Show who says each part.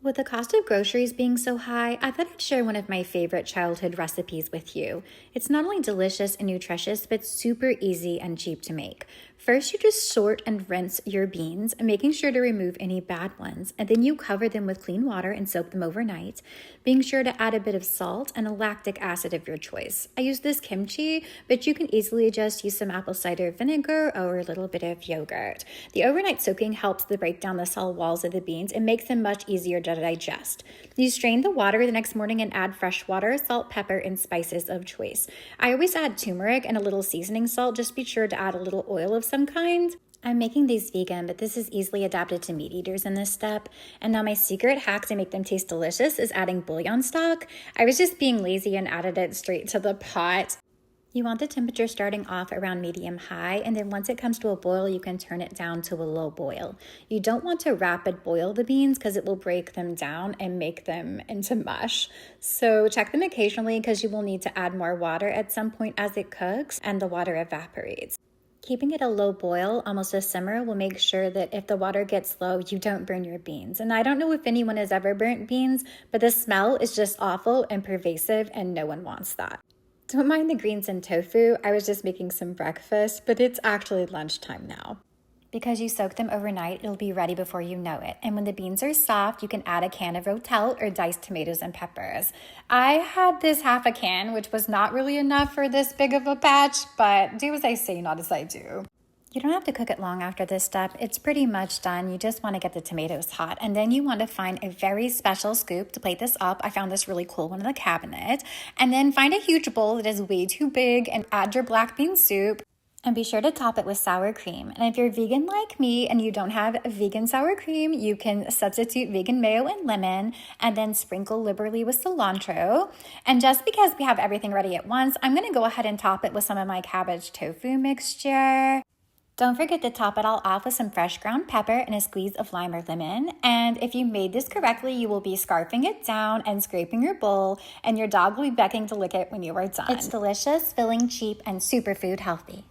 Speaker 1: With the cost of groceries being so high, I thought I'd share one of my favorite childhood recipes with you. It's not only delicious and nutritious, but super easy and cheap to make. First, you just sort and rinse your beans, making sure to remove any bad ones, and then you cover them with clean water and soak them overnight, being sure to add a bit of salt and a lactic acid of your choice. I use this kimchi, but you can easily just use some apple cider vinegar or a little bit of yogurt. The overnight soaking helps to break down the cell walls of the beans and makes them much easier to digest. You strain the water the next morning and add fresh water, salt, pepper, and spices of choice. I always add turmeric and a little seasoning salt. Just be sure to add a little oil of some kind. I'm making these vegan, but this is easily adapted to meat eaters in this step. And now my secret hack to make them taste delicious is adding bouillon stock. I was just being lazy and added it straight to the pot. You want the temperature starting off around medium-high, and then once it comes to a boil, you can turn it down to a low boil. You don't want to rapid boil the beans because it will break them down and make them into mush. So check them occasionally because you will need to add more water at some point as it cooks and the water evaporates. Keeping it a low boil, almost a simmer, will make sure that if the water gets low, you don't burn your beans. And I don't know if anyone has ever burnt beans, but the smell is just awful and pervasive, and no one wants that. Don't mind the greens and tofu. I was just making some breakfast, but it's actually lunchtime now. Because you soak them overnight, it'll be ready before you know it. And when the beans are soft, you can add a can of rotel or diced tomatoes and peppers. I had this half a can, which was not really enough for this big of a batch, but do as I say, not as I do. You don't have to cook it long after this step. It's pretty much done. You just want to get the tomatoes hot. And then you want to find a very special scoop to plate this up. I found this really cool one in the cabinet. And then find a huge bowl that is way too big and add your black bean soup. And be sure to top it with sour cream. And if you're vegan like me and you don't have vegan sour cream, you can substitute vegan mayo and lemon and then sprinkle liberally with cilantro. And just because we have everything ready at once, I'm going to go ahead and top it with some of my cabbage tofu mixture. Don't forget to top it all off with some fresh ground pepper and a squeeze of lime or lemon. And if you made this correctly, you will be scarfing it down and scraping your bowl, and your dog will be begging to lick it when you are done. It's delicious, filling, cheap, and superfood healthy.